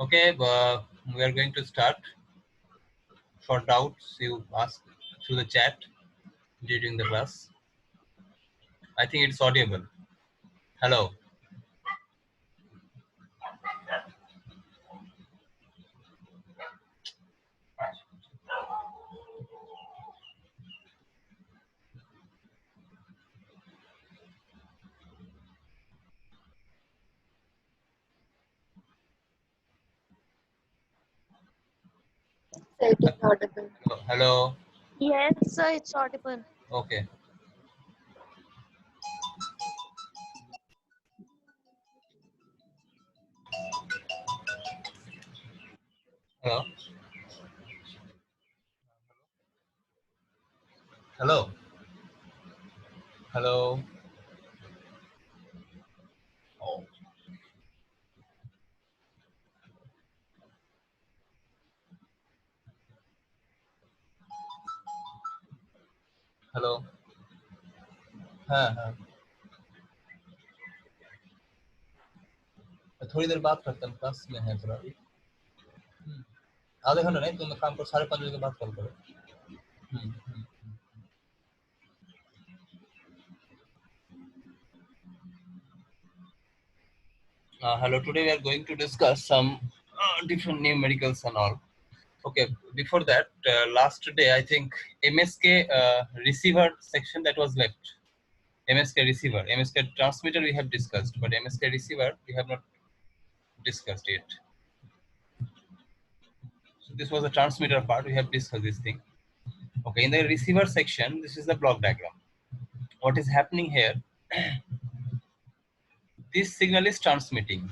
Okay, we are going to start. For doubts, you ask through the chat during the class. I think it's audible. Hello. It is audible. Hello. Hello. Yes, sir, it's audible. Okay. Hello. Hello. Hello. Oh. Hello. हाँ हाँ. थोड़ी देर बात करते हैं, class में है थोड़ा. आधे घंटे नहीं, तुम काम करो, 5:30 बजे के बाद कॉल करो. हम्म. Hello. Today we are going to discuss some different numericals and all. Okay. Before that, last day I think MSK receiver section that was left. MSK receiver, MSK transmitter we have discussed, but MSK receiver we have not discussed yet. So this was the transmitter part. We have discussed this thing. Okay. In the receiver section, this is the block diagram. What is happening here? This signal is transmitting.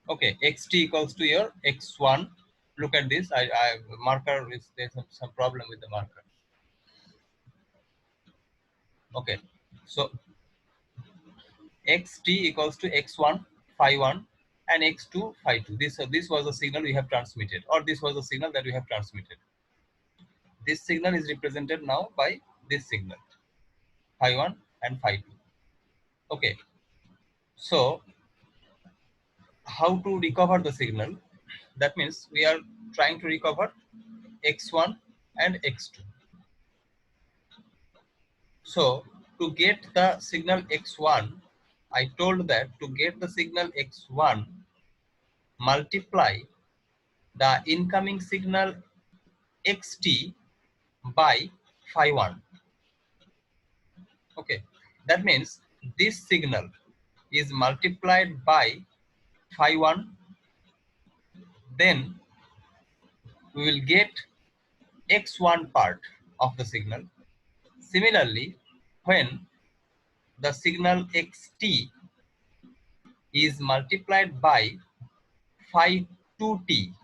Okay, xt equals to your x1. Look at this. I marker is there's some problem with the marker. Okay, so xt equals to x1 phi 1 and x2 phi 2. This was the signal we have transmitted, or this was the signal that we have transmitted. This signal is represented now by this signal phi 1 and phi 2. Okay, so how to recover the signal? That means we are trying to recover x1 and x2. So to get the signal x1, I told that to get the signal x1, multiply the incoming signal xt by phi 1. Okay, that means this signal is multiplied by phi 1, then we will get x1 part of the signal. Similarly, when the signal xt is multiplied by phi 2t,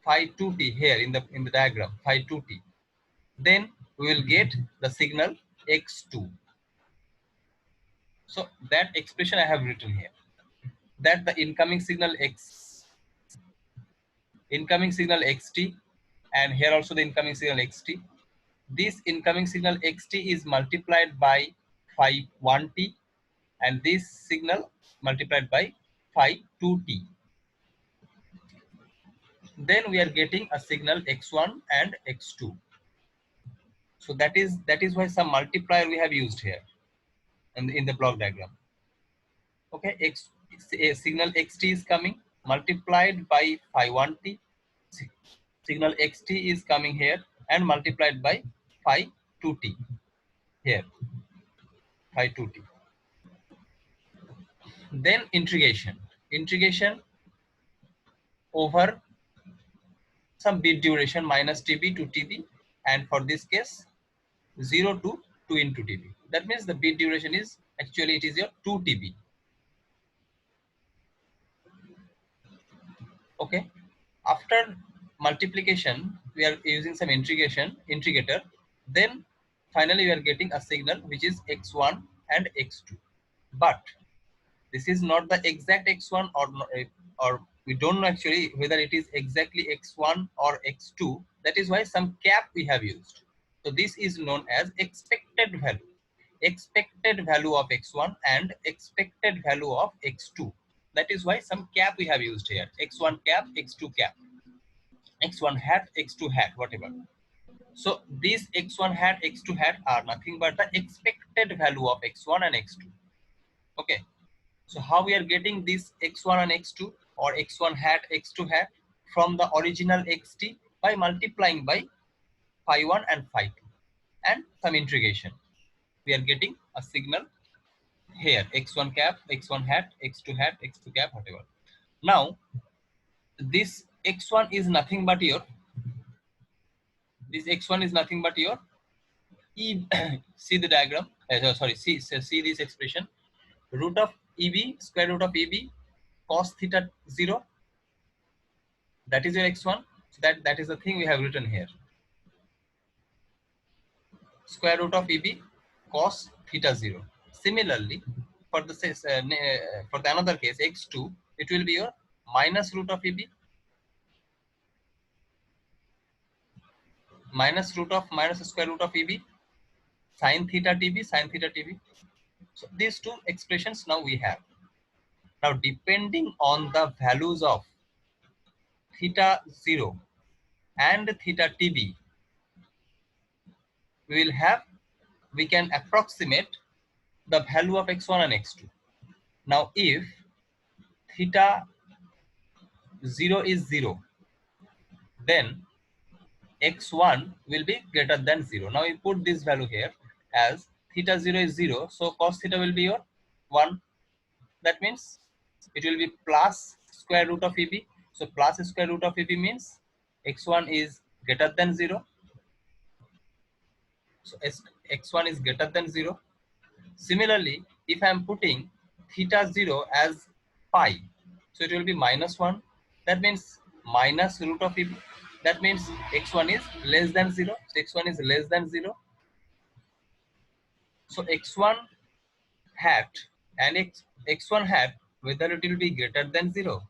phi 2t here in the diagram, phi 2t, then we will get the signal x2. So that expression I have written here, that the incoming signal xt, and here also the incoming signal xt, this incoming signal xt is multiplied by phi 1t, and this signal multiplied by phi 2t. Then we are getting a signal x1 and x2. So that is why some multiplier we have used here in the block diagram. Okay, signal xt is coming multiplied by phi 1t. Signal xt is coming here and multiplied by phi 2t here, phi 2t. Then integration over some bit duration minus tb to tb, and for this case 0 to 2 into tb. That means the bit duration is actually it is your 2 tb. Okay, after multiplication we are using some integrator, then finally we are getting a signal which is x1 and x2, but this is not the exact x1 or we don't know actually whether it is exactly x1 or x2. That is why some cap we have used. So this is known as expected value of x1 and expected value of x2. That is why some cap we have used here. X1 cap, X2 cap, X1 hat, X2 hat, whatever. So these X1 hat, X2 hat are nothing but the expected value of X1 and X2. Okay. So how we are getting this X1 and X2 or X1 hat, X2 hat from the original XT by multiplying by phi 1 and phi 2 and some integration. We are getting a signal here, X1 cap, X1 hat, X2 hat, X2 cap, whatever. Now, this X1 is nothing but your, this X1 is nothing but your E, see the diagram, see this expression, root of EB, square root of EB, cos theta 0, that is your X1. So that is the thing we have written here. Square root of EB, cos theta 0. Similarly, for the another case, X2, it will be your minus root of EB, minus root of minus square root of EB, sin theta TB, sin theta TB. So these two expressions now we have. Now depending on the values of theta 0 and theta TB, we can approximate the value of X1 and X2. Now if theta 0 is 0, then X1 will be greater than 0. Now we put this value here as theta 0 is 0, so cos theta will be your 1. That means it will be plus square root of EB. So plus square root of EB means X1 is greater than 0. So X1 is greater than 0. Similarly, if I am putting theta 0 as pi, so it will be minus 1. That means minus root of EB. That means X1 is less than 0. So X1 is less than 0. So X1 hat and X1 hat, whether it will be greater than 0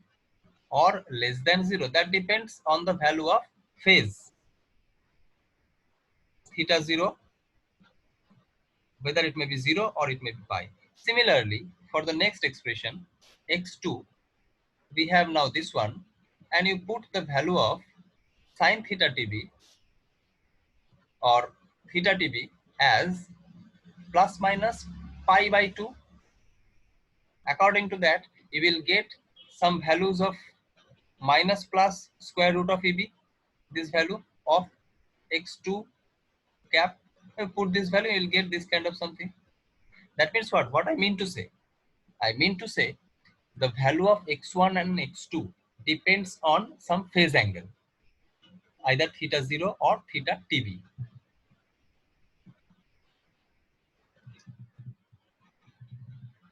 or less than 0, that depends on the value of phase. Theta 0, whether it may be 0 or it may be pi. Similarly, for the next expression, X2, we have now this one, and you put the value of sin theta TB or theta TB as plus minus pi by 2. According to that, you will get some values of minus plus square root of EB, this value of X2 cap. You put this value, you will get this kind of something. That means what? What I mean to say? I mean to say the value of X1 and X2 depends on some phase angle, either theta 0 or theta TB.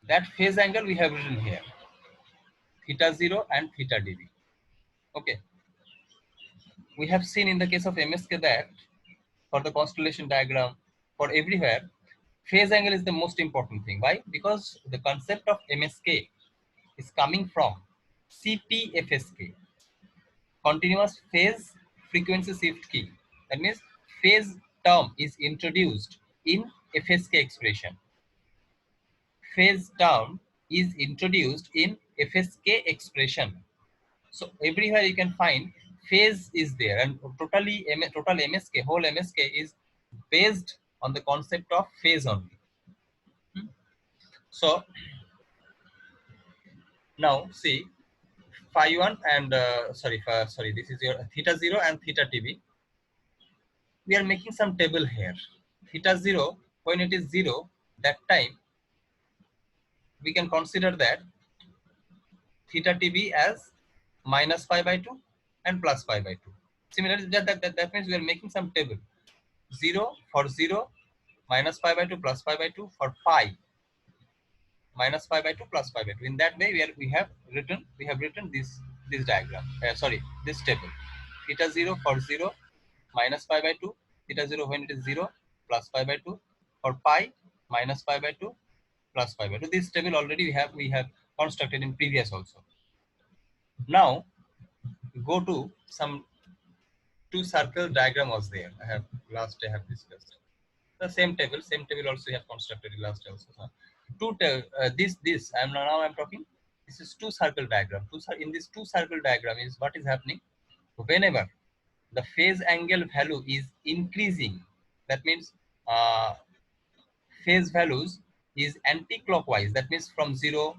That phase angle we have written here, theta 0 and theta dB. Okay. We have seen in the case of MSK that for the constellation diagram, for everywhere, phase angle is the most important thing. Why? Because the concept of MSK is coming from CPFSK, continuous phase frequency shift key. That means phase term is introduced in FSK expression. Phase term is introduced in FSK expression. So everywhere you can find phase is there, and total MSK, whole MSK is based on the concept of phase only. So now see phi 1 and this is your theta 0 and theta TB. We are making some table here. Theta 0, when it is 0, that time we can consider that theta TB as minus pi by 2 and plus pi by 2. Similarly, that means we are making some table. 0 for 0, minus pi by 2 plus pi by 2, for pi minus pi by 2 plus pi by 2. In that way, we have written this diagram. This table. Theta 0 for 0, minus pi by 2. Theta 0 when it is 0, plus pi by 2. For pi, minus pi by 2, plus pi by 2. This table already we have constructed in previous also. Now go to some two circle diagram was there. I have discussed. The same table also we have constructed last also. This I'm talking This is two circle diagram. In this two circle diagram is what is happening. Whenever the phase angle value is increasing, that means phase values is anti-clockwise. That means from 0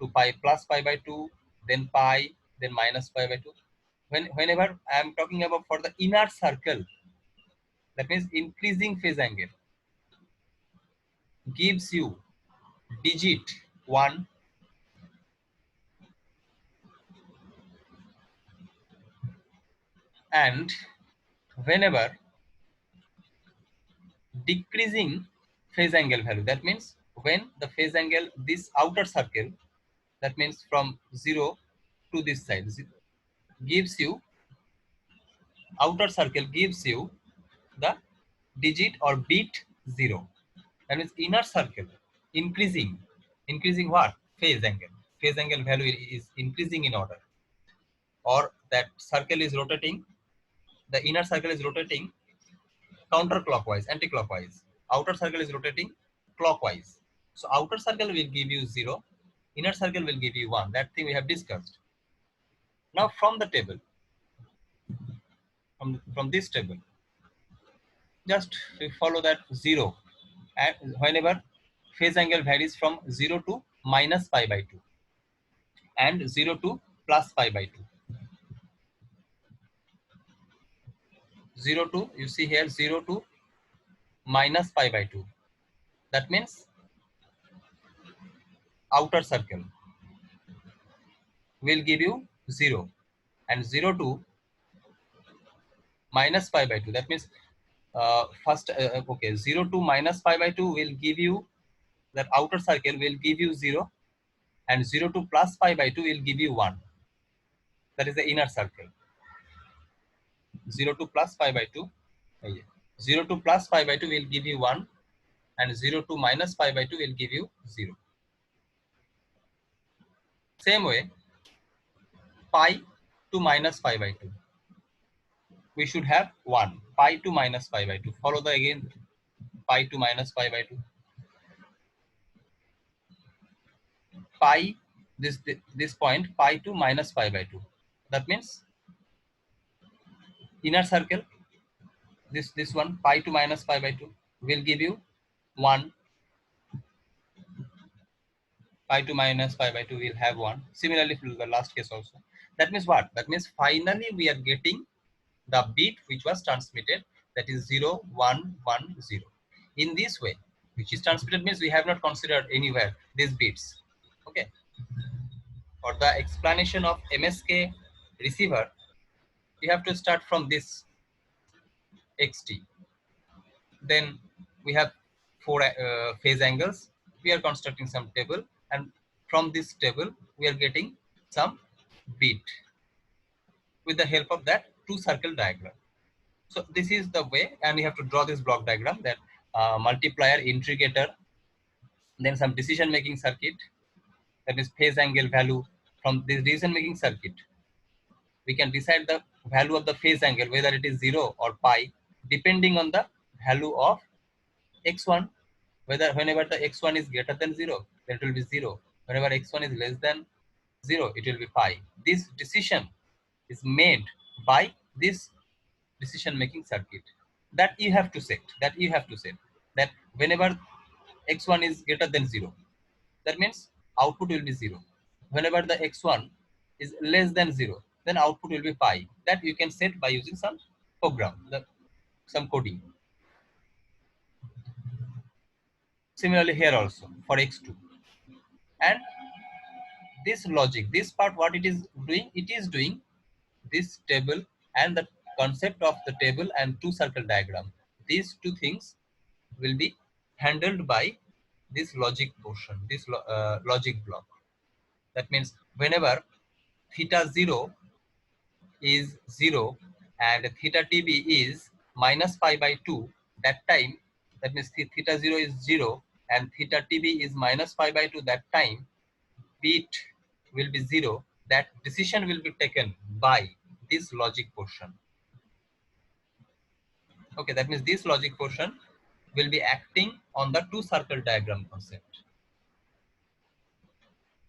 to pi, plus pi by 2, then pi, then minus pi by 2. Whenever I am talking about for the inner circle, that means increasing phase angle gives you digit 1, and whenever decreasing phase angle value, that means when the phase angle, this outer circle, that means from 0 to this side, gives you, outer circle gives you the digit or bit 0. That means inner circle increasing what? Phase angle. Phase angle value is increasing in order, or that circle is rotating, the inner circle is rotating counterclockwise, anti-clockwise. Outer circle is rotating clockwise. So outer circle will give you 0, inner circle will give you 1. That thing we have discussed. Now from the table, from this table, just follow that 0, and whenever phase angle varies from 0 to minus pi by 2 and 0 to plus pi by 2. 0 to, you see here, 0 to minus pi by 2. That means outer circle will give you 0, and 0 to minus pi by 2. That means okay, 0 to minus pi by 2 will give you, that outer circle will give you 0, and 0 to plus pi by 2 will give you 1. That is the inner circle. 0 to plus pi by 2, 0 to plus pi by 2 will give you 1, and 0 to minus pi by 2 will give you 0. Same way, pi to minus pi by 2, we should have 1. Pi to minus pi by 2. Follow the again, pi to minus pi by 2. Pi, this point, pi to minus pi by 2. That means inner circle, this one, pi to minus pi by 2 will give you 1. Pi to minus pi by 2 will have 1. Similarly for the last case also. That means what? That means finally we are getting the bit which was transmitted, that is 0, 1, 1, 0. In this way, which is transmitted means we have not considered anywhere these bits. Okay. For the explanation of MSK receiver, we have to start from this xt. Then we have 4 phase angles. We are constructing some table, and from this table we are getting some bit with the help of that two circle diagram. So this is the way, and we have to draw this block diagram, that multiplier, integrator, then some decision making circuit, that is phase angle value. From this decision making circuit, we can decide the value of the phase angle, whether it is 0 or pi, depending on the value of x1. Whenever the x1 is greater than 0, then it will be 0. Whenever x1 is less than 0, it will be pi. This decision is made by this decision making circuit, that you have to set. That whenever x1 is greater than 0, that means output will be 0. Whenever the x1 is less than 0, then output will be pi. That you can set by using some program, some coding. Similarly here also for x2. And this logic, this part, what it is doing this table and the concept of the table and two circle diagram. These two things will be handled by this logic portion, this logic block. That means whenever theta 0 is 0 and theta tb is minus pi by 2, that time, that means theta 0 is 0 and theta tb is minus pi by 2, that time bit will be 0. That decision will be taken by this logic portion. Okay, that means this logic portion will be acting on the two circle diagram concept.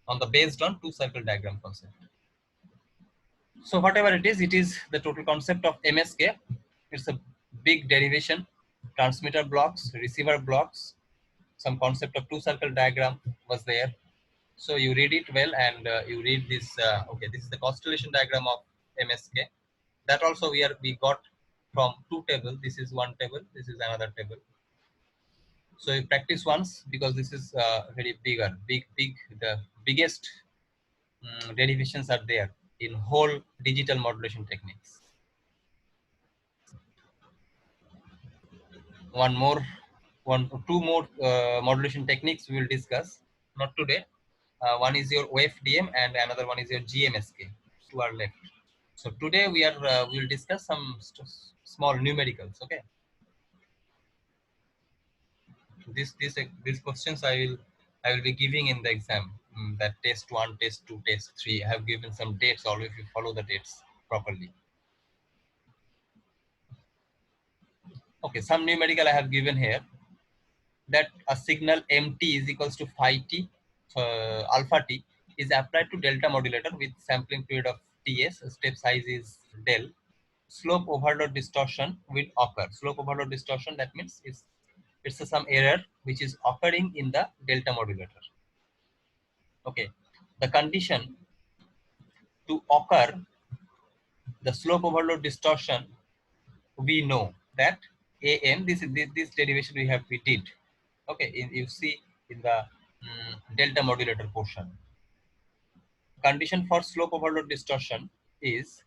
on the based on two circle diagram concept. So whatever it is the total concept of MSK. It's a big derivation, transmitter blocks, receiver blocks, some concept of two circle diagram was there. So you read it well and you read this. Okay, this is the constellation diagram of MSK. That also we got from two tables. This is one table. This is another table. So you practice once because this is very bigger, big. The biggest derivations are there in whole digital modulation techniques. Two more modulation techniques we will discuss. Not today. One is your OFDM and another one is your GMSK. Two are left. So today we will discuss some small numericals. Okay. These questions I will be giving in the exam. That test 1, test 2, test 3. I have given some dates. All if you follow the dates properly. Okay, some numerical I have given here. That a signal mt is equals to phi t, alpha t is applied to delta modulator with sampling period of ts. Step size is del. Slope overload distortion will occur. Slope overload distortion, that means it's some error which is occurring in the delta modulator. Okay, the condition to occur the slope overload distortion, we know that am, this derivation we did. Okay, you see in the delta modulator portion. Condition for slope overload distortion is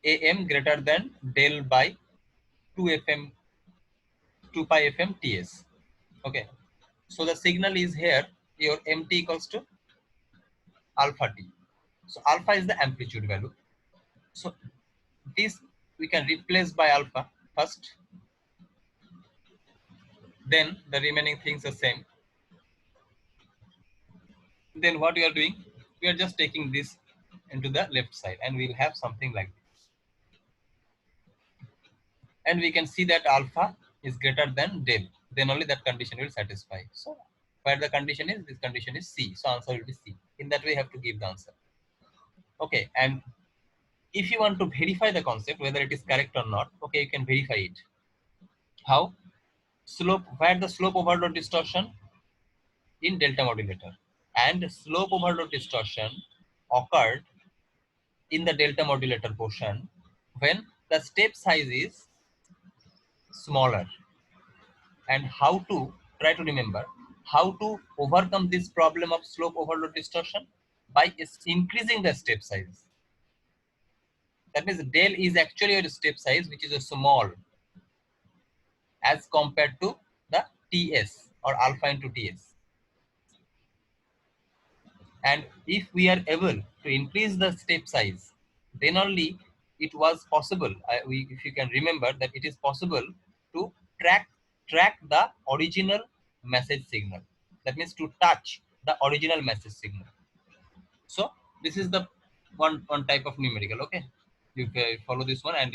am greater than del by 2 pi fm ts. Okay, so the signal is here, your mt equals to alpha t. So alpha is the amplitude value. So this we can replace by alpha first, then the remaining things are same. Then what we are doing, we are just taking this into the left side and we'll have something like this. And we can see that alpha is greater than del, then only that condition will satisfy. So where the condition is, this condition is C, so answer will be C. In that way you have to give the answer. Okay, and if you want to verify the concept whether it is correct or not, okay, you can verify it. How? Slope, where the slope overload distortion in delta modulator and slope overload distortion occurred in the delta modulator portion when the step size is smaller. And how to try to remember how to overcome this problem of slope overload distortion by increasing the step size. That means del is actually your step size, which is a small as compared to the ts or alpha into ts. And if we are able to increase the step size, then only it was possible. If you can remember that it is possible to track the original message signal. That means to touch the original message signal. So this is the one type of numerical. Okay, you follow this one, and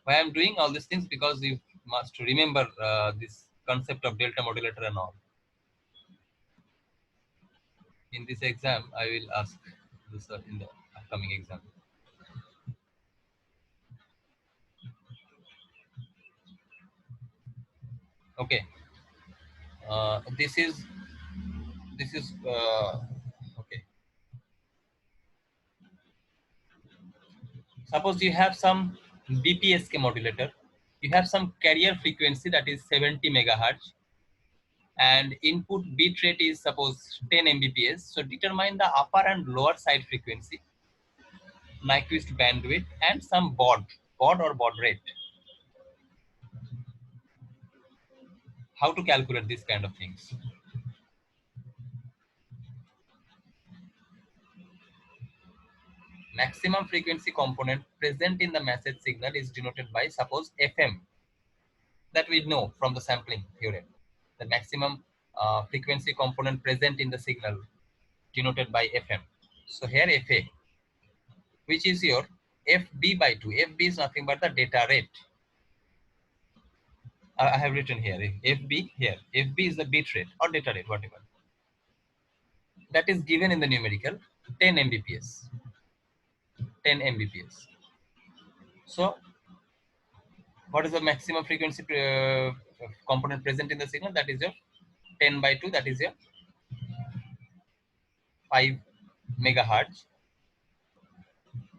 why I'm doing all these things, because you must remember this concept of delta modulator and all. In this exam, I will ask this in the upcoming exam. Okay, this is okay. Suppose you have some BPSK modulator, you have some carrier frequency that is 70 megahertz, and input bit rate is suppose 10 Mbps. So determine the upper and lower side frequency, Nyquist bandwidth, and some baud or baud rate. How to calculate these kind of things? Maximum frequency component present in the message signal is denoted by suppose FM. That we know from the sampling theorem. The maximum frequency component present in the signal denoted by FM. So here FA, which is your FB by 2. FB is nothing but the data rate. I have written here FB here. FB is the bit rate or data rate, whatever. that is given in the numerical 10 Mbps. 10 Mbps. So what is the maximum frequency component present in the signal? That is your 10 by 2, that is your 5 megahertz,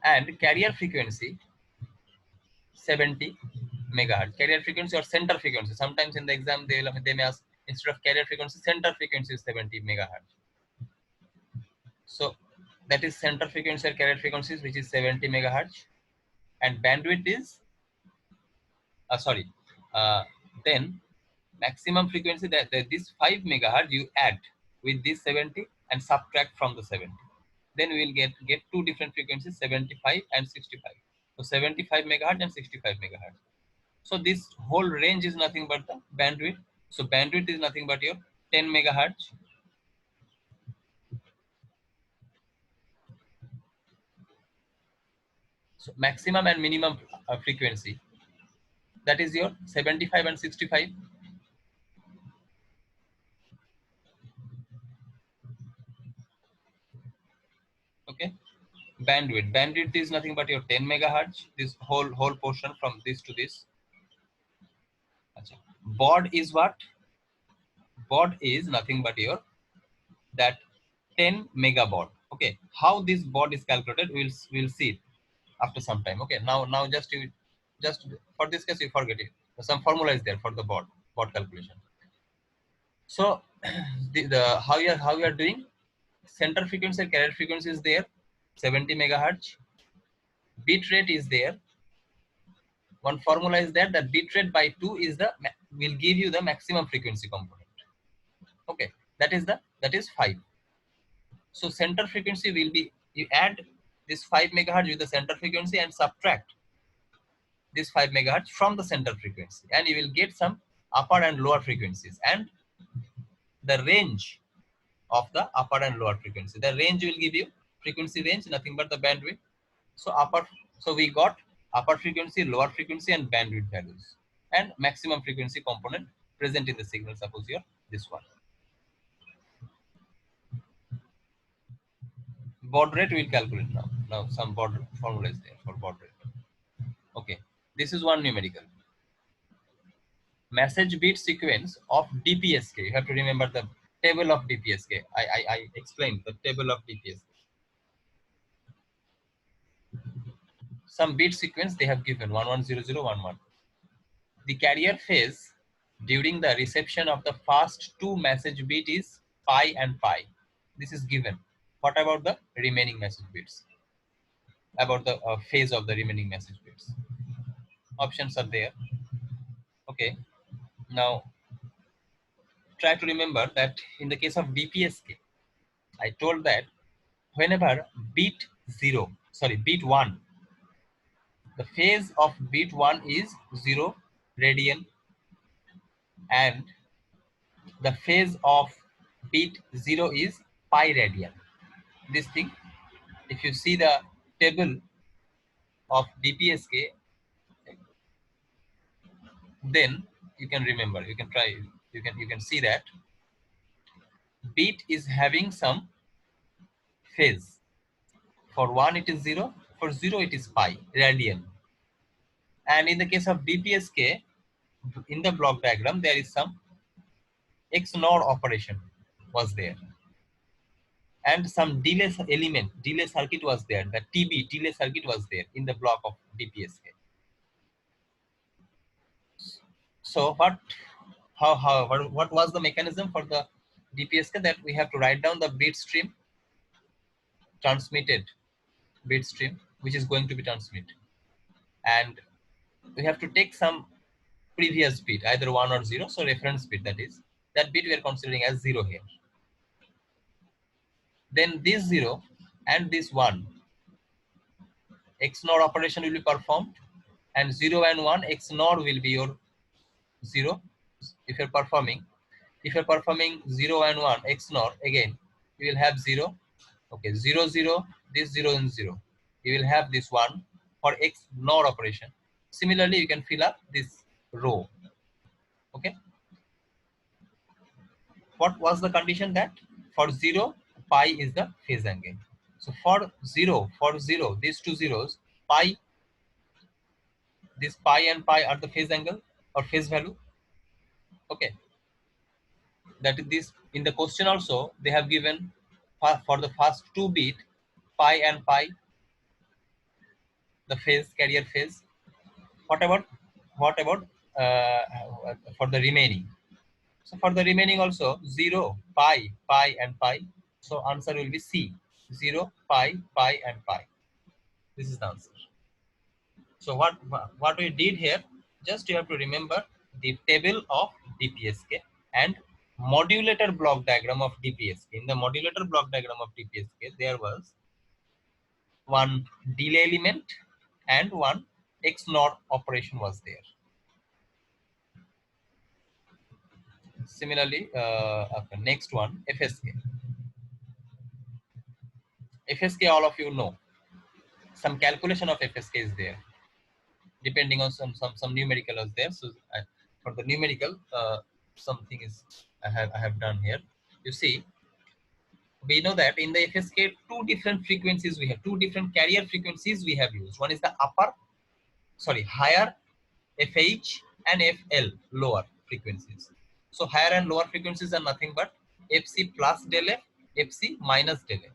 and carrier frequency 70 megahertz. Carrier frequency or center frequency. Sometimes in the exam they may ask, instead of carrier frequency, center frequency is 70 megahertz. So that is center frequency or carrier frequencies, which is 70 megahertz, and bandwidth is then maximum frequency, that this 5 megahertz you add with this 70 and subtract from the 70. Then we will get two different frequencies, 75 and 65. So 75 megahertz and 65 megahertz. So this whole range is nothing but the bandwidth. So bandwidth is nothing but your 10 megahertz. So maximum and minimum frequency, that is your 75 and 65. Okay. Bandwidth is nothing but your 10 megahertz. This whole portion from this to this. Baud is what? Baud is nothing but your that 10 megabaud. Okay, how this baud is calculated, we'll see it after some time. Okay, now just for this case you forget it. Some formula is there for the baud calculation. So the how you are doing, center frequency and carrier frequency is there, 70 megahertz. Bit rate is there. One formula is there, that bit rate by 2 is will give you the maximum frequency component. Okay, that is 5. So center frequency will be, you add this 5 megahertz with the center frequency and subtract this 5 megahertz from the center frequency, and you will get some upper and lower frequencies, and the range of the upper and lower frequency. The range will give you frequency range, nothing but the bandwidth. So we got upper frequency, lower frequency, and bandwidth values, and maximum frequency component present in the signal. Suppose here this one. Baud rate we will calculate now. Now some baud formula is there for baud rate. Okay, this is one numerical. Message bit sequence of DPSK. You have to remember the table of DPSK. I explained the table of DPSK. Some bit sequence they have given 110011. The carrier phase during the reception of the first two message bit is pi and pi. This is given. What about the remaining message bits? About the phase of the remaining message bits. Options are there. Okay. Now try to remember that in the case of DPSK, I told that whenever bit 1, the phase of bit 1 is 0 radian, and the phase of bit 0 is pi radian. This thing, if you see the table of DPSK, then you can remember, you can try, you can see that bit is having some phase. For 1 it is 0, for 0 it is pi radian. And in the case of DPSK, in the block diagram there is some XNOR operation was there, and some delay element, delay circuit was there. The TB delay circuit was there in the block of DPSK. So what was the mechanism for the DPSK? That we have to write down the bit stream, transmitted bit stream, which is going to be transmitted, and we have to take some previous bit, either 1 or 0. So reference bit, that bit we are considering as 0 here. Then this 0 and this 1, XNOR operation will be performed, and 0 and 1 XNOR will be your 0. If you're performing 0 and 1 XNOR, again you will have 0. Okay, 0 0, this 0 and 0. You will have this 1 for XNOR operation. Similarly, you can fill up this row. Okay. What was the condition? That for 0 pi is the phase angle. So for zero, these two zeros, pi, this pi and pi are the phase angle or phase value. Okay, that is this. In the question also, they have given for the first two bit, pi and pi, the phase, carrier phase. What about for the remaining? So for the remaining also 0, pi, and pi. So answer will be C. 0, pi, and pi. This is the answer. So what we did here, just you have to remember the table of DPSK and modulator block diagram of DPSK. In the modulator block diagram of DPSK, there was one delay element and one XNOR operation was there. Similarly, next one, FSK. FSK, all of you know. Some calculation of FSK is there, depending on some numerical is there. So for the numerical, something is I have done here. You see, we know that in the FSK, two different frequencies we have, two different carrier frequencies we have used. One is the higher FH and FL, lower frequencies. So higher and lower frequencies are nothing but FC plus del F, FC minus del F.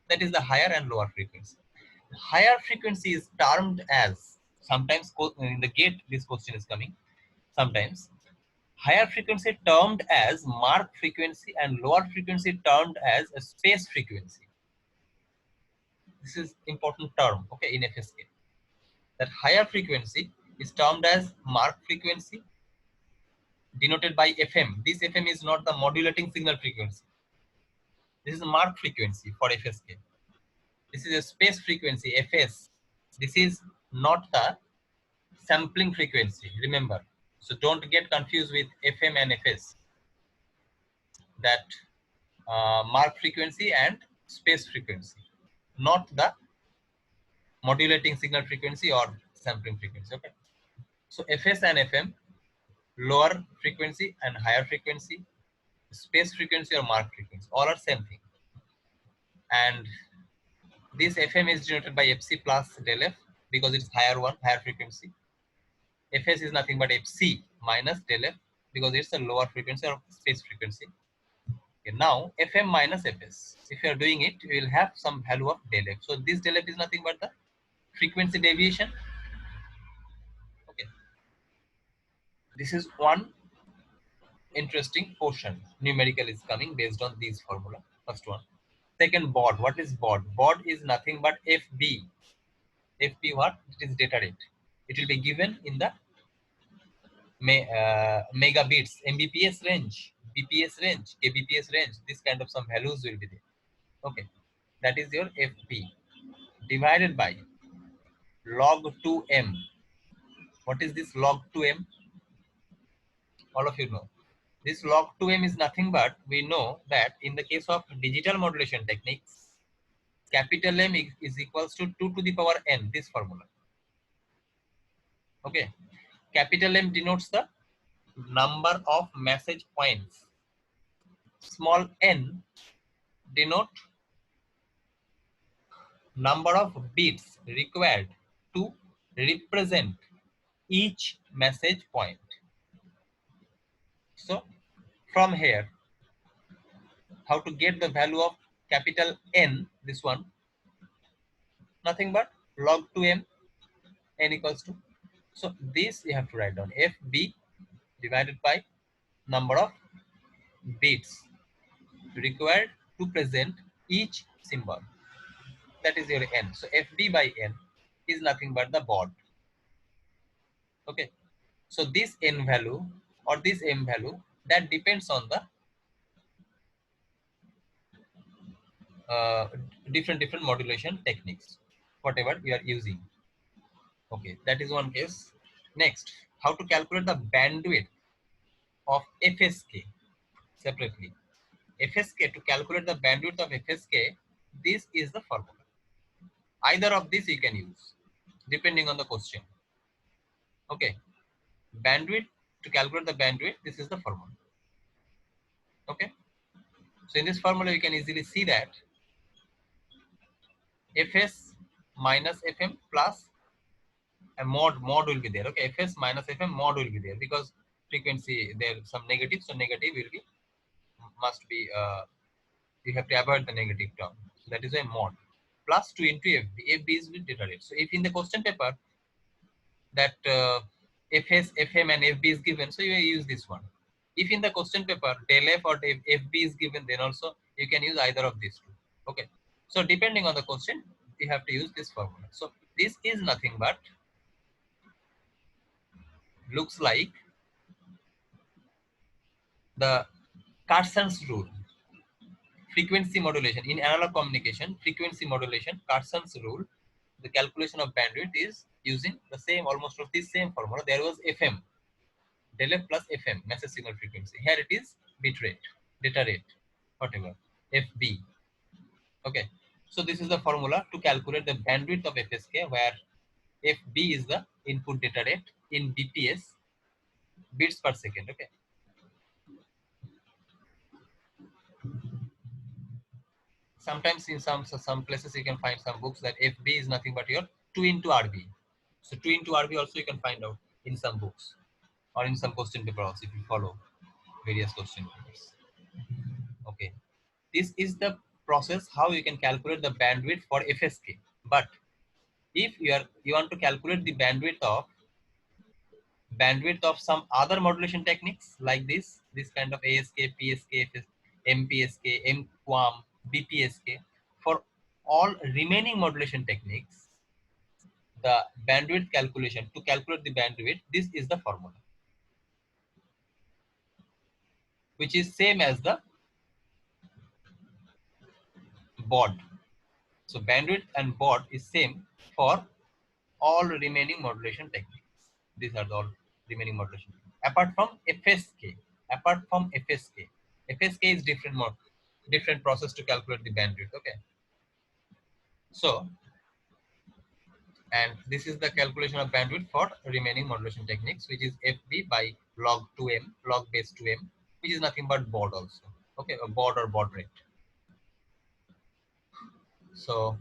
That is the higher and lower frequency. Higher frequency is termed as, sometimes in the gate this question is coming, sometimes higher frequency termed as mark frequency and lower frequency termed as a space frequency. This is important term, okay, in FSK. That higher frequency is termed as mark frequency, denoted by FM. This FM is not the modulating signal frequency. This is mark frequency for FSK. This is a space frequency, FS. This is not the sampling frequency, remember. So don't get confused with FM and FS. That mark frequency and space frequency, not the modulating signal frequency or sampling frequency. Okay. So FS and FM, lower frequency and higher frequency, space frequency or mark frequency, all are same thing. And this FM is denoted by FC plus del F because it's higher frequency. FS is nothing but FC minus del F because it's a lower frequency or space frequency. Okay, now FM minus FS. If you are doing it, you will have some value of del F. So this del F is nothing but the frequency deviation. Okay. This is one interesting portion. Numerical is coming based on these formula. First one. Second, baud. What is baud? Baud is nothing but FB. FB what? It is data rate. It will be given in the megabits, Mbps range, BPS range, kbps range. This kind of some values will be there. Okay, that is your FP divided by log 2m. What is this log 2m? All of you know. This log 2m is nothing but, we know that in the case of digital modulation techniques, capital M is equals to 2 to the power n, this formula. Okay, capital M denotes the number of message points. Small n denote number of bits required to represent each message point. So from here, how to get the value of capital N, this one, nothing but log 2m, n equals to. So this you have to write down, FB divided by number of bits required to present each symbol. That is your n. So FB by n is nothing but the baud. Okay. So this n value or this m value, that depends on the different modulation techniques, whatever we are using. Okay, that is one case. Next, how to calculate the bandwidth of FSK separately. FSK, to calculate the bandwidth of FSK, this is the formula. Either of these you can use depending on the question. Okay, bandwidth, to calculate the bandwidth, this is the formula. Okay, So in this formula, you can easily see that Fs minus Fm plus a mod will be there. Okay, Fs minus Fm mod will be there because frequency there some negative, so negative will be must be you have to avoid the negative term. So that is a mod plus 2 into FB. FB is with data rate. So if in the question paper that Fs, Fm and FB is given, so you use this one. If in the question paper del F or del FB is given, then also you can use either of these two. Okay. So depending on the question, you have to use this formula. So this is nothing but looks like the Carson's rule. Frequency modulation in analog communication, frequency modulation, Carson's rule. The calculation of bandwidth is using the same, almost of the same formula. There was FM, del F plus FM, message signal frequency. Here it is bit rate, data rate, whatever, FB. Okay. So this is the formula to calculate the bandwidth of FSK, where FB is the input data rate in BPS, bits per second. Okay. Sometimes in some places you can find some books that FB is nothing but your 2 into RB. So 2 into RB also you can find out in some books or in some question paper also if you follow various question papers. Okay. This is the process how you can calculate the bandwidth for FSK. But if you want to calculate the bandwidth of some other modulation techniques like this kind of ASK, PSK, MPSK, MQAM, BPSK, for all remaining modulation techniques, the bandwidth calculation, to calculate the bandwidth, this is the formula, which is same as the baud. So bandwidth and baud is same for all remaining modulation techniques. These are the all remaining modulation techniques. Apart from FSK. FSK is different process to calculate the bandwidth. Okay. So, and this is the calculation of bandwidth for remaining modulation techniques, which is FB by log 2m, log base 2m, which is nothing but baud also. Okay, a baud or baud rate. So,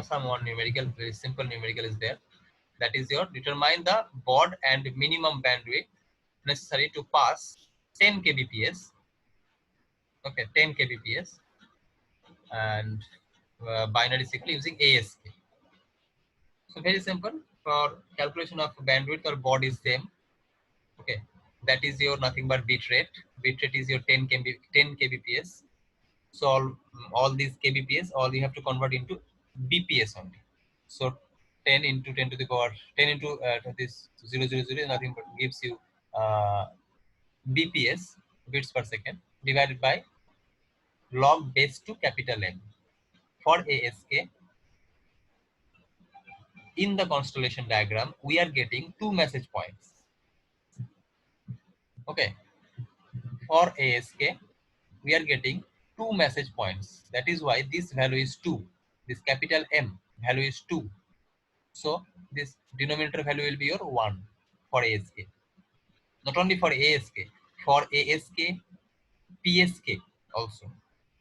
someone numerical, very simple numerical is there. That is your determine the baud and minimum bandwidth necessary to pass 10 kbps. Okay, 10 kbps and binary signal using ASK. So very simple. For calculation of bandwidth or baud is same. Okay, that is your nothing but bit rate. Bit rate is your 10 kbps. So all these kbps, all you have to convert into bps only. So 10 into 10 to the power 10 into this 000 nothing but gives you bps, bits per second, divided by log base to capital M. For ASK, in the constellation diagram, we are getting two message points. Okay, for ASK, we are getting two message points. That is why this value is 2. This capital M value is 2. So this denominator value will be your 1 for ASK. Not only for ASK, for ASK, PSK also.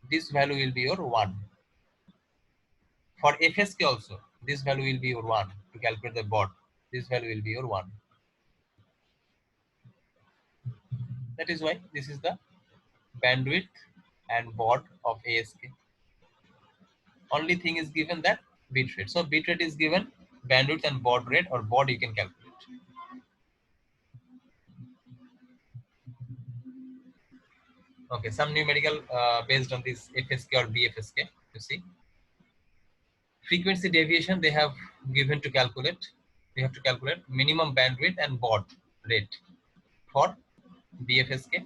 This value will be your 1. For FSK also, this value will be your 1 to calculate the baud. This value will be your 1. That is why this is the bandwidth and baud of ASK. Only thing is given that bit rate. So bit rate is given, bandwidth and baud rate or baud you can calculate. Okay, some numerical based on this FSK or BFSK. You see, frequency deviation they have given to calculate. We have to calculate minimum bandwidth and baud rate for BFSK.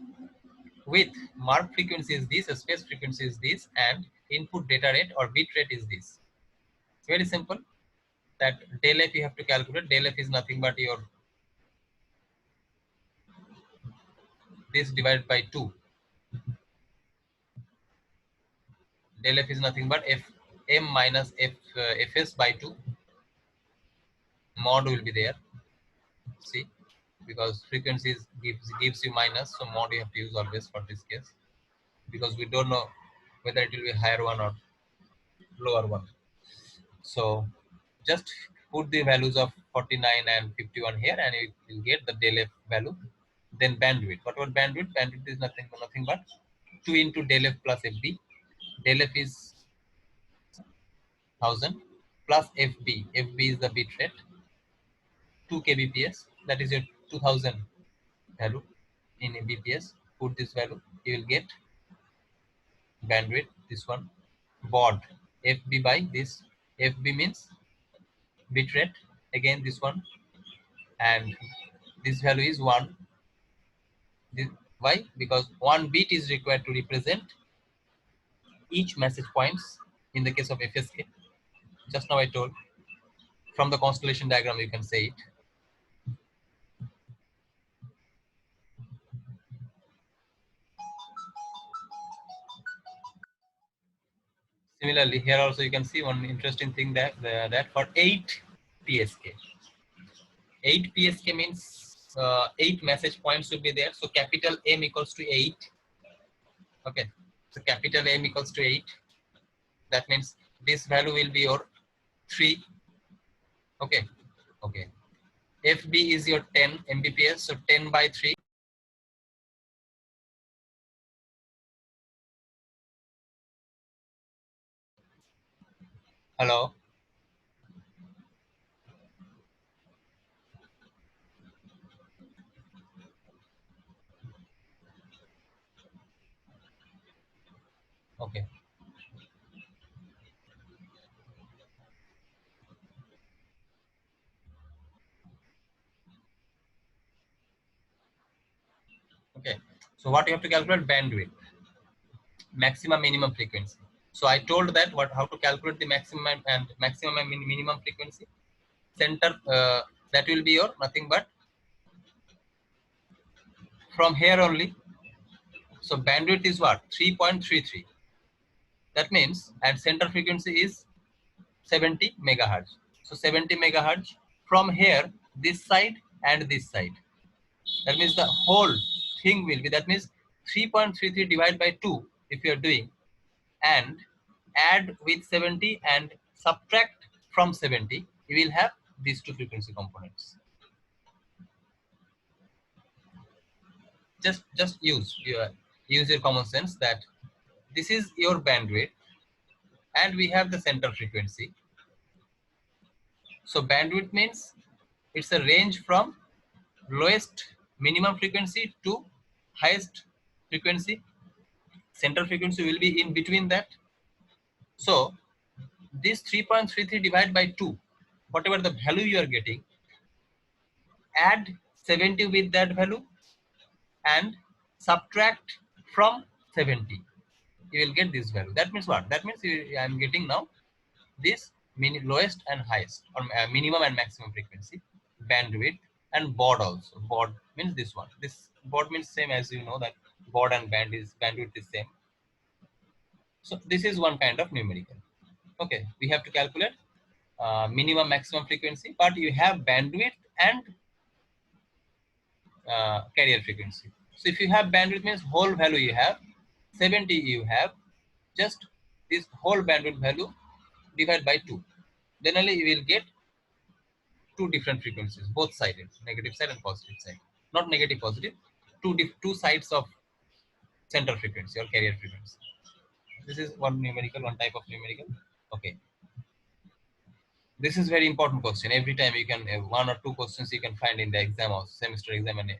With mark frequency is this, space frequency is this, and input data rate or bit rate is this. It's very simple. That del F you have to calculate. Del F is nothing but your this divided by 2. Del F is nothing but F M minus F Fs by 2 mod will be there. See, because frequencies gives you minus, so mod you have to use always for this case, because we don't know whether it will be higher one or lower one. So just put the values of 49 and 51 here, and you will get the del f value. Then bandwidth. What about bandwidth? Bandwidth is nothing but 2 into del f plus fb. Del f is 1000 plus fb. Fb is the bit rate. 2 kbps. That is your 2000 value in bps. Put this value. You will get bandwidth. This one. Baud. Fb by this. Fb means bit rate. Again this one. And this value is 1. Why? Because 1 bit is required to represent each message points in the case of FSK. Just now I told, from the constellation diagram you can say it. Similarly, here also you can see one interesting thing that for 8 PSK. 8 PSK means 8 message points will be there. So capital M equals to 8. Okay. So capital M equals to 8. That means this value will be your 3. Okay. Okay. FB is your 10 Mbps. So 10 by 3. Hello. Okay. Okay. So what you have to calculate? Bandwidth, maximum minimum frequency. So I told that how to calculate the maximum and minimum frequency. Center that will be your nothing but from here only. So bandwidth is what? 3.33. That means, and center frequency is 70 megahertz. So 70 megahertz from here, this side and this side. That means the whole thing will be, that means 3.33 divided by 2 if you are doing, and add with 70 and subtract from 70, you will have these two frequency components. Just use your common sense that this is your bandwidth and we have the center frequency. So bandwidth means it's a range from lowest minimum frequency to highest frequency. Center frequency will be in between that. So this 3.33 divided by 2, whatever the value you are getting, add 70 with that value and subtract from 70. You will get this value. That means what? That means I am getting now this lowest and highest, or minimum and maximum frequency, bandwidth, and baud also. Baud means this one. This baud means same, as you know that baud and bandwidth is same. So this is one kind of numerical. Okay, we have to calculate minimum maximum frequency, but you have bandwidth and carrier frequency. So if you have bandwidth means whole value you have, 70 you have, just this whole bandwidth value divided by 2. Then only you will get two different frequencies, both sided, negative side and positive side. Not negative, positive, two sides of center frequency or carrier frequency. This is one type of numerical. Okay. This is very important question. Every time you can, one or two questions you can find in the exam or semester exam and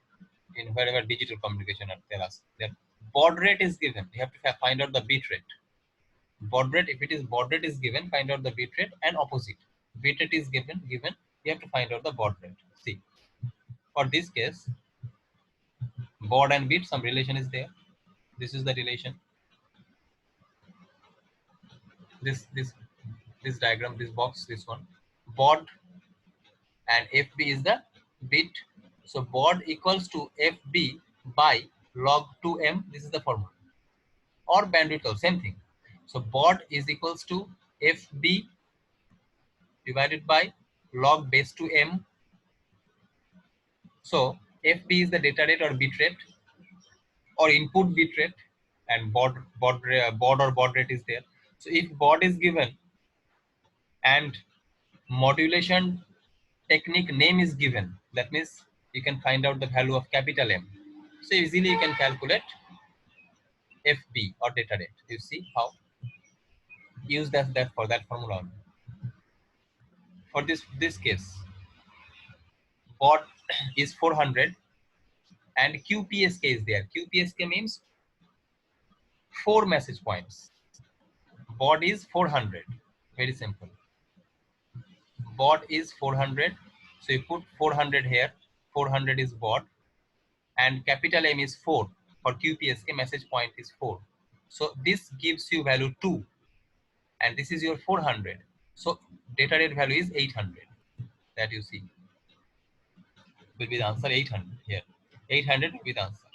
in wherever digital communication tell us that baud rate is given. You have to find out the bit rate. Baud rate, if it is baud rate is given, find out the bit rate, and opposite. Bit rate is given, you have to find out the baud rate. See, for this case, baud and bit, some relation is there. This is the relation. This diagram, this box, this one, baud and FB is the bit. So baud equals to FB by log 2m. This is the formula. Or bandwidth, same thing. So baud is equals to FB divided by log base to m. So FB is the data rate or bit rate or input bit rate, and baud or baud rate is there. So if baud is given and modulation technique name is given, that means you can find out the value of capital M. So easily you can calculate FB or data rate. You see how? Use that for that formula. For this case, baud is 400 and QPSK is there. QPSK means 4 message points. Baud is 400. Very simple. Baud is 400. So you put 400 here. 400 is baud. And capital M is 4. For QPSK, message point is 4. So this gives you value 2. And this is your 400. So data rate value is 800. That you see. Will be the answer 800 here. 800 will be the answer.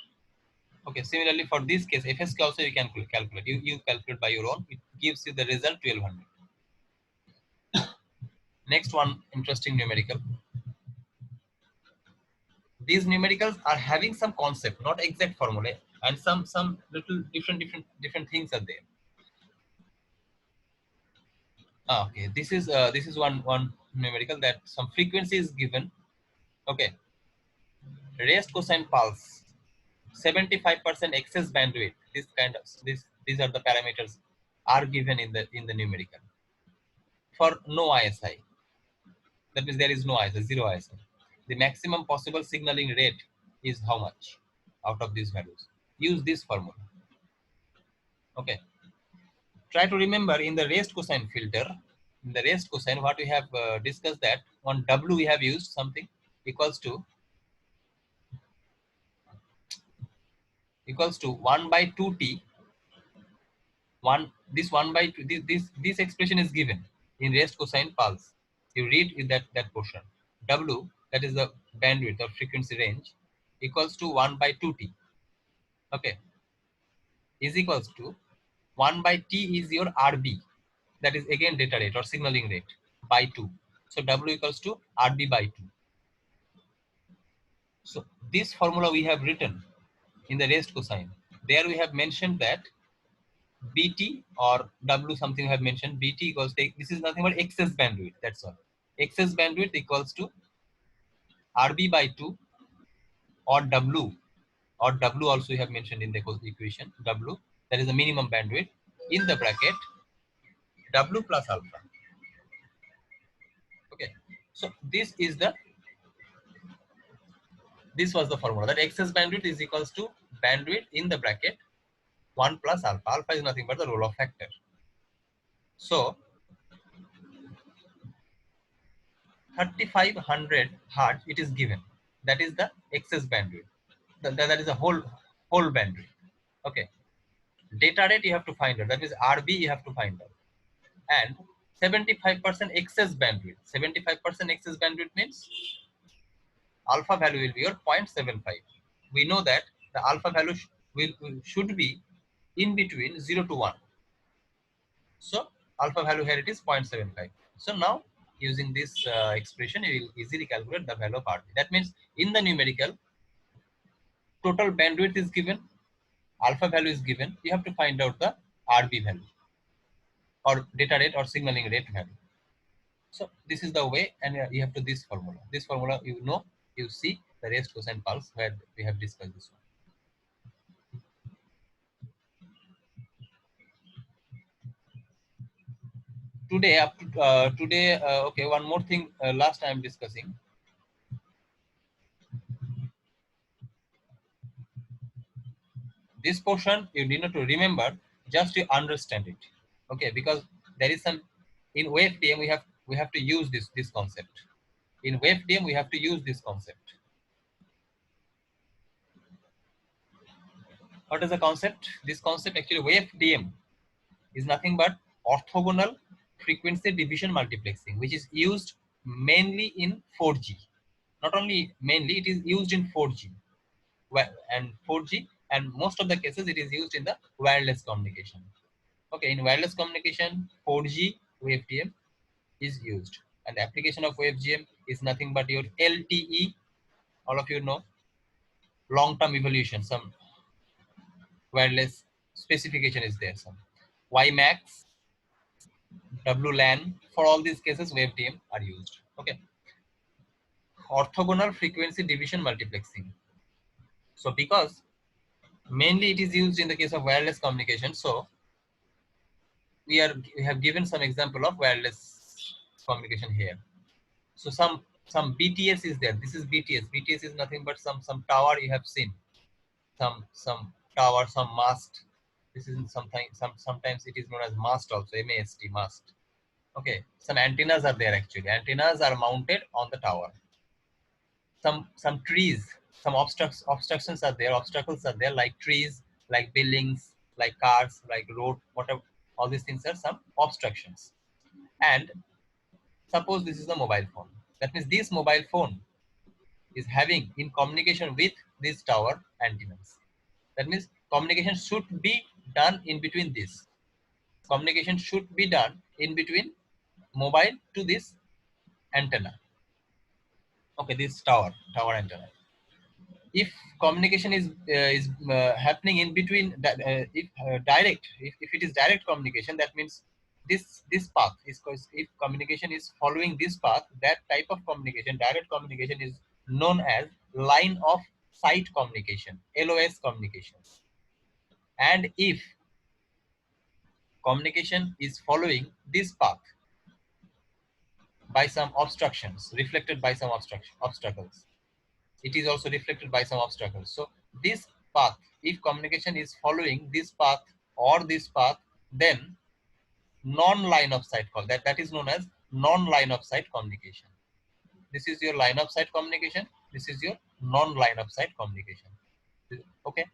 Okay, similarly for this case, FSK also you can calculate. You calculate by your own. It gives you the result 1200. Next one, interesting numerical. These numericals are having some concept, not exact formula, and some little different things are there. Okay, this is one numerical that some frequency is given. Okay, raised cosine pulse, 75% excess bandwidth. These are the parameters are given in the numerical. For no ISI, that means there is no ISI, zero ISI. The maximum possible signaling rate is how much out of these values? Use this formula. Okay. Try to remember in the raised cosine filter, in the raised cosine, what we have discussed that on W we have used something equals to 1 by 2t. This 1 by 2, this expression is given in raised cosine pulse. You read in that portion. W, that is the bandwidth or frequency range, equals to 1 by 2t. Okay, is equals to 1 by t is your RB, that is again data rate or signaling rate, by 2. So W equals to RB by 2. So this formula we have written in the raised cosine. There we have mentioned that BT or W something we have mentioned, BT equals to, this is nothing but excess bandwidth, that's all. Excess bandwidth equals to RB by 2 or W also we have mentioned in the equation, W, that is the minimum bandwidth, in the bracket W plus alpha. Okay, so this was the formula, that excess bandwidth is equals to bandwidth in the bracket 1 plus alpha. Alpha is nothing but the roll-off factor. So 3500 hertz it is given. That is the excess bandwidth. That is the whole bandwidth. Okay. Data rate you have to find out. That means RB you have to find out. And 75% excess bandwidth. 75% excess bandwidth means alpha value will be your 0.75. We know that the alpha value should be in between 0 to 1. So alpha value here it is 0.75. So now using this expression you will easily calculate the value of RB. That means in the numerical, total bandwidth is given, alpha value is given, you have to find out the RB value or data rate or signaling rate value. So this is the way, and you have to this formula. This formula you know, you see the raised cosine pulse where we have discussed this one. Today, okay, one more thing last I am discussing. This portion you need not to remember, just to understand it. Okay, because there is some, in WaveDM we have to use this concept. In WaveDM we have to use this concept. What is the concept? This concept actually, WaveDM is nothing but orthogonal frequency division multiplexing, which is used mainly in 4G. Not only mainly, it is used in 4G. Well, and 4G, and most of the cases it is used in the wireless communication. Okay, in wireless communication, 4G WaveDM is used. And the application of WebGL is nothing but your LTE. All of you know long-term evolution. Some wireless specification is there. Some WiMAX, WLAN. For all these cases, WebTM are used. Okay. Orthogonal frequency division multiplexing. So because mainly it is used in the case of wireless communication, so we have given some example of wireless communication here. So some BTS is there. This is BTS. BTS is nothing but some tower you have seen. Some tower, some mast. This is sometimes it is known as mast also, MAST, mast. Okay, some antennas are there actually. Antennas are mounted on the tower. Some trees, some obstructions are there. Obstacles are there like trees, like buildings, like cars, like road, whatever. All these things are some obstructions. And suppose this is a mobile phone. That means this mobile phone is having in communication with this tower antennas. That means communication should be done in between this. Communication should be done in between mobile to this antenna. Okay, this tower antenna. If communication is happening in between that, if it is direct communication, that means this path is, if communication is following this path, that type of communication, direct communication, is known as line of sight communication, LOS communication. And if communication is following this path by some obstructions, reflected by some obstacles, it is also reflected by some obstacles. So this path, if communication is following this path or this path, then non-line of sight call, that is known as non-line of sight communication. This is your line of sight communication. This is your non-line of sight communication. Okay.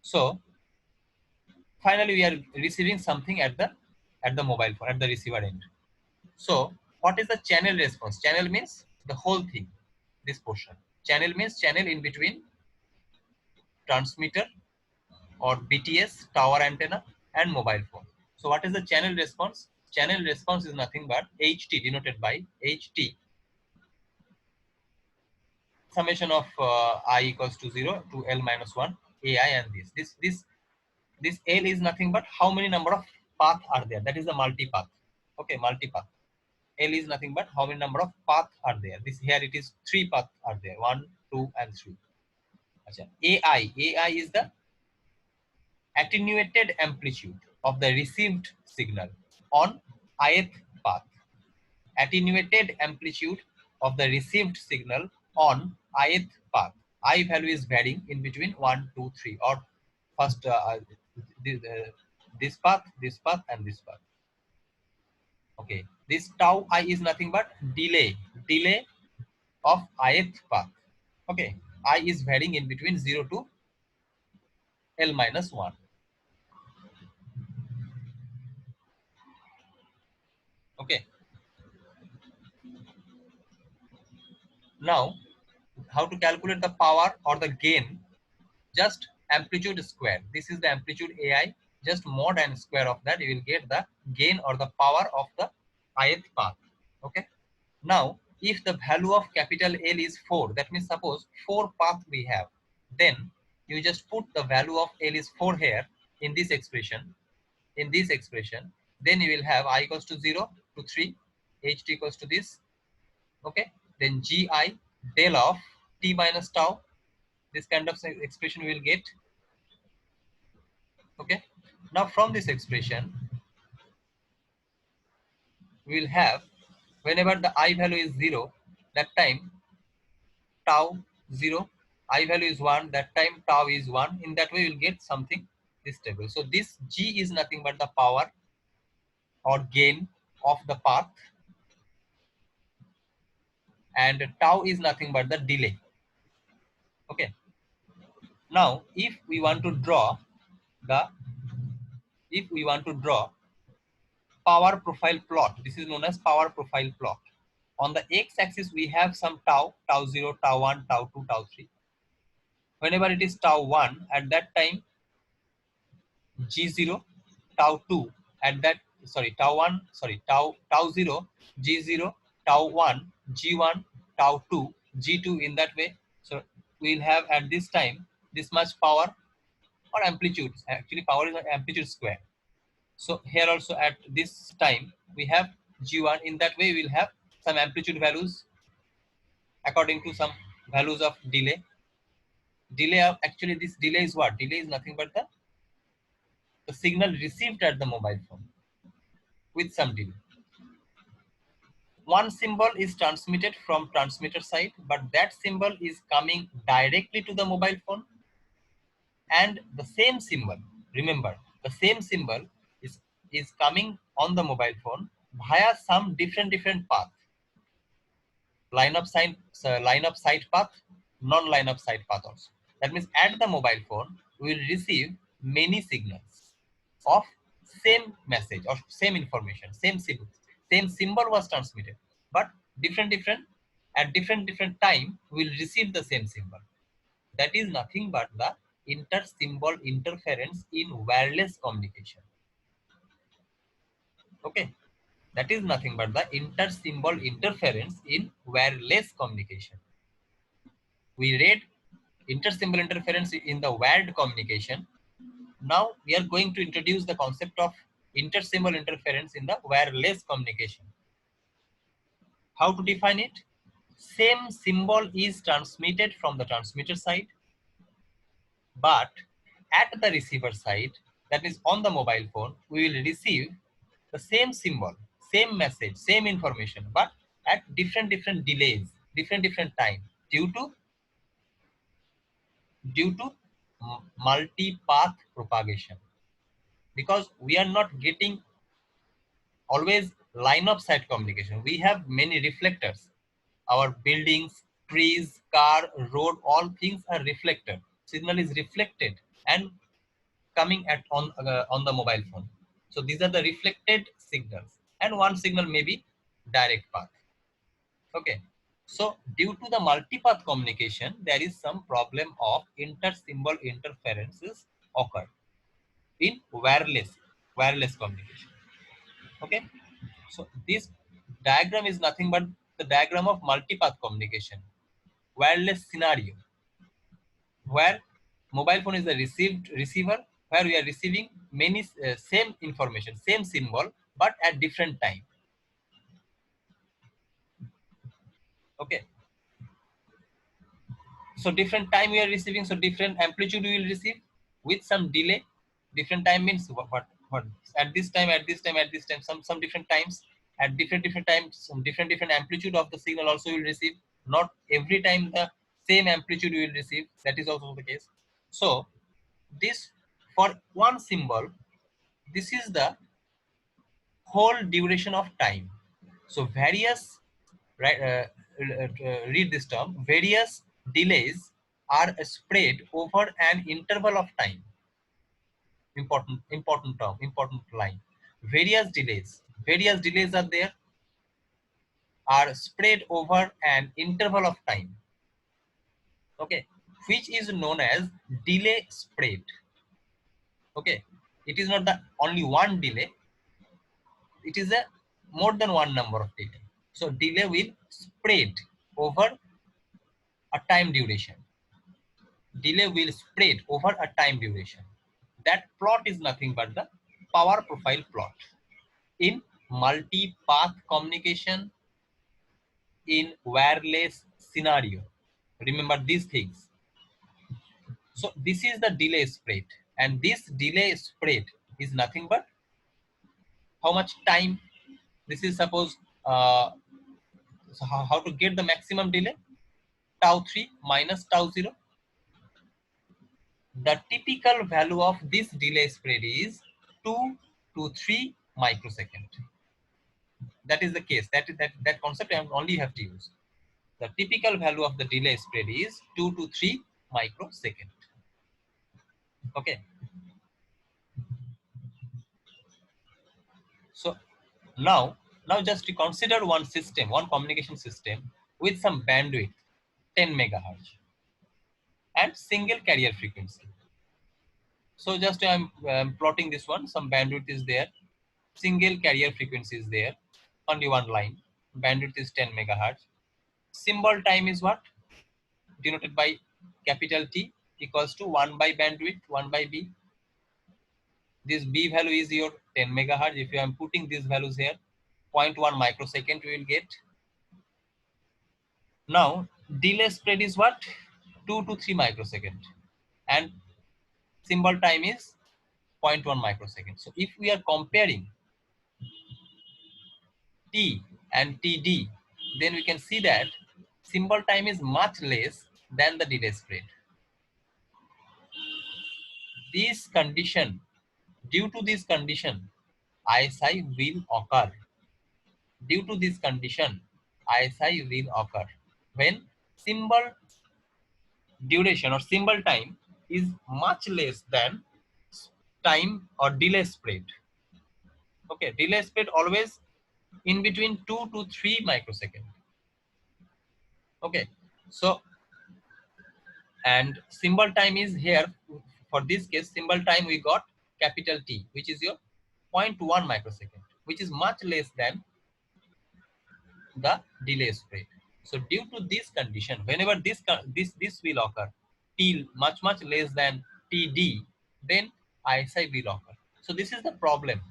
So finally we are receiving something at the mobile phone, at the receiver end. So what is the channel response? Channel means the whole thing, this portion. Channel means channel in between transmitter or BTS, tower antenna, and mobile phone. So what is the channel response? Channel response is nothing but HT, denoted by HT, summation of I equals to 0 to L minus 1, AI, and this L is nothing but how many number of paths are there. That is the multipath. Okay, multipath. L is nothing but how many number of paths are there. This here it is 3 paths are there, 1, 2, and 3. Achha. AI is the attenuated amplitude of the received signal on ith path. Attenuated amplitude of the received signal on ith path. I value is varying in between 1, 2, 3, or first this path, and this path. Okay, this tau I is nothing but delay of ith path. Okay, I is varying in between 0 to L minus 1. Okay. Now, how to calculate the power or the gain? Just amplitude square. This is the amplitude AI. Just mod and square of that, you will get the gain or the power of the ith path. Okay. Now, if the value of capital L is 4, that means suppose 4 path we have, then you just put the value of L is 4 here in this expression. In this expression, then you will have I equals to 0 to 3, HT equals to this. Okay. Then Gi del of T minus tau. This kind of expression we will get. Okay. Now from this expression, we will have whenever the I value is 0, that time tau 0, I value is 1, that time tau is 1. In that way, you will get something this table. So this G is nothing but the power or gain of the path, and tau is nothing but the delay. Okay. Now, if we want to draw power profile plot, this is known as power profile plot. On the x-axis, we have some tau 0, tau 1, tau 2, tau 3. Whenever it is tau 1, at that time G0, tau 2, at that, sorry, tau 1, sorry, tau 0, G0, tau 1, G1, tau 2, G2 in that way. So we'll have at this time this much power or amplitude. Actually, power is amplitude square. So here also at this time we have G1. In that way we'll have some amplitude values according to some values of delay. Delay of actually this delay is what? Delay is nothing but the signal received at the mobile phone with some delay. One symbol is transmitted from transmitter side, but that symbol is coming directly to the mobile phone, and the same symbol, remember, the same symbol is coming on the mobile phone via some different path. Line of sight path, non-line of sight path also. That means at the mobile phone, we will receive many signals of same message or same information, same symbol was transmitted, but different at different time we will receive the same symbol. That is nothing but the inter-symbol interference in wireless communication. Okay, that is nothing but the inter-symbol interference in wireless communication. We read inter-symbol interference in the wired communication. Now we are going to introduce the concept of inter-symbol interference in the wireless communication. How to define it? Same symbol is transmitted from the transmitter side, but at the receiver side, that is on the mobile phone, we will receive the same symbol, same message, same information, but at different delays, different time due to multi-path propagation, because we are not getting always line of sight communication. We have many reflectors. Our buildings, trees, car, road, all things are reflected. Signal is reflected and coming on the mobile phone. So these are the reflected signals, and one signal may be direct path. Okay. So due to the multipath communication, there is some problem of inter-symbol interferences occur in wireless communication. Okay. So this diagram is nothing but the diagram of multipath communication, wireless scenario, where mobile phone is the receiver, where we are receiving many same information, same symbol, but at different time. Okay. So different time we are receiving, so different amplitude we will receive with some delay. Different time means what at this time, some different times, at different times, some different amplitude of the signal also you will receive. Not every time the same amplitude you will receive. That is also the case. So this, for one symbol, this is the whole duration of time. So various, right, read this term, various delays are spread over an interval of time. Important term, important line. Various delays are there, are spread over an interval of time. Okay, which is known as delay spread. Okay, it is not the only one delay, it is a more than one number of delay. So delay will spread over a time duration. Delay will spread over a time duration. That plot is nothing but the power profile plot. In multi-path communication, in wireless scenario, remember these things. So this is the delay spread, and this delay spread is nothing but how much time. This is suppose so how to get the maximum delay? Tau 3 minus tau 0. The typical value of this delay spread is 2 to 3 microsecond. That is the case. That concept I only have to use. The typical value of the delay spread is 2 to 3 microsecond. Okay. So now just to consider one system, one communication system with some bandwidth 10 megahertz and single carrier frequency. So just I'm plotting this one. Some bandwidth is there, single carrier frequency is there, only one line. bandwidth is 10 megahertz. Symbol time is what? Denoted by capital T equals to 1 by bandwidth, 1 by B. This B value is your 10 megahertz. If you am putting these values here, 0.1 microsecond we will get. Now delay spread is what? 2 to 3 microsecond, and symbol time is 0.1 microsecond. So if we are comparing T and TD, then we can see that symbol time is much less than the delay spread. This condition, due to this condition, ISI will occur. Due to this condition, ISI will occur when symbol duration or symbol time is much less than time or delay spread. Okay, delay spread always in between 2 to 3 microsecond. Okay, so and symbol time is here. For this case, symbol time we got capital T, which is your 0.1 microsecond, which is much less than the delay spread. So due to this condition, whenever this will occur, T much less than TD, then ISI will occur. So this is the problem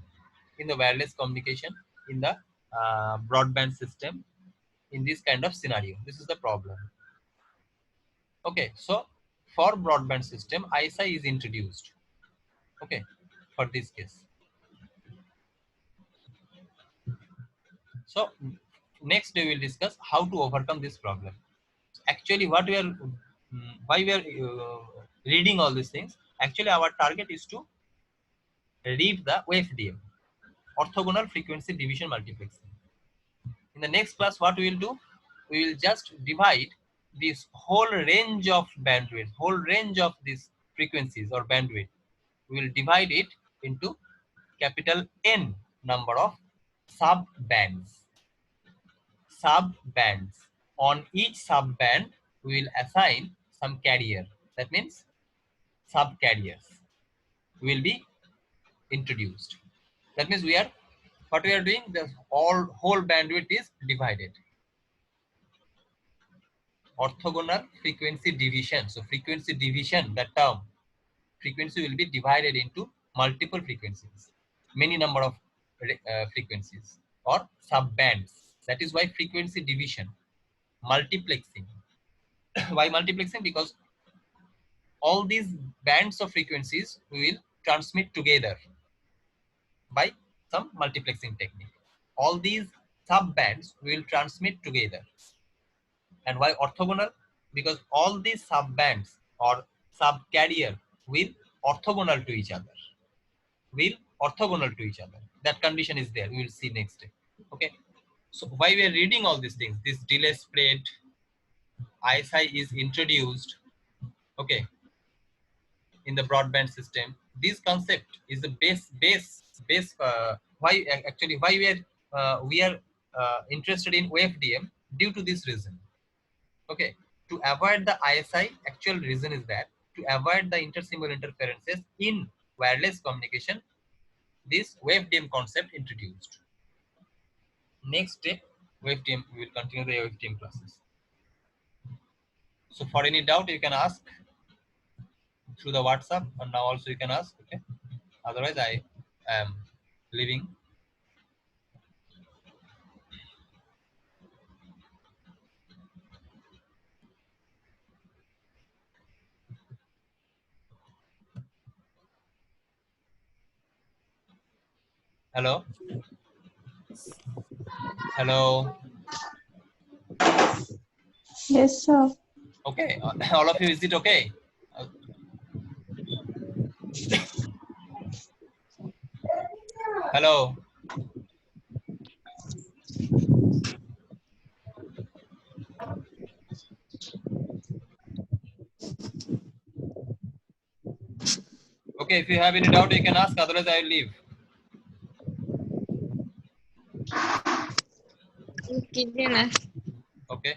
in the wireless communication in the broadband system. In this kind of scenario, this is the problem. Okay, so for broadband system, ISI is introduced. Okay, for this case. So next we will discuss how to overcome this problem. Actually, what we are why we are reading all these things. Actually, our target is to read the OFDM, orthogonal frequency division multiplexing. In the next class, what we will do, we will just divide this whole range of bandwidth, whole range of these frequencies or bandwidth. We will divide it into capital N number of sub bands. Sub bands. On each sub band, we will assign some carrier. That means sub carriers will be introduced. That means what we are doing, the whole bandwidth is divided. Orthogonal frequency division. So frequency division, that term, frequency will be divided into multiple frequencies, many number of frequencies or sub bands. That is why frequency division, multiplexing. Why multiplexing? Because all these bands of frequencies we will transmit together by some multiplexing technique. All these sub bands will transmit together. And why orthogonal? Because all these sub bands or sub carrier will orthogonal to each other. That condition is there. We will see next day. Okay. So why we are reading all these things? This delay spread, ISI is introduced. Okay. In the broadband system, this concept is the base. Why we are interested in OFDM due to this reason. Okay, to avoid the ISI, actual reason is that to avoid the inter-symbol interferences in wireless communication, this WaveDM concept introduced. Next day, WaveDM, we will continue the WaveDM classes. So for any doubt, you can ask through the WhatsApp, and now also you can ask. Okay, otherwise I am leaving. Hello. Hello. Yes, sir. Okay, all of you, is it okay? Hello. Okay, if you have any doubt, you can ask. Otherwise, I will leave. कीजिए ना Okay.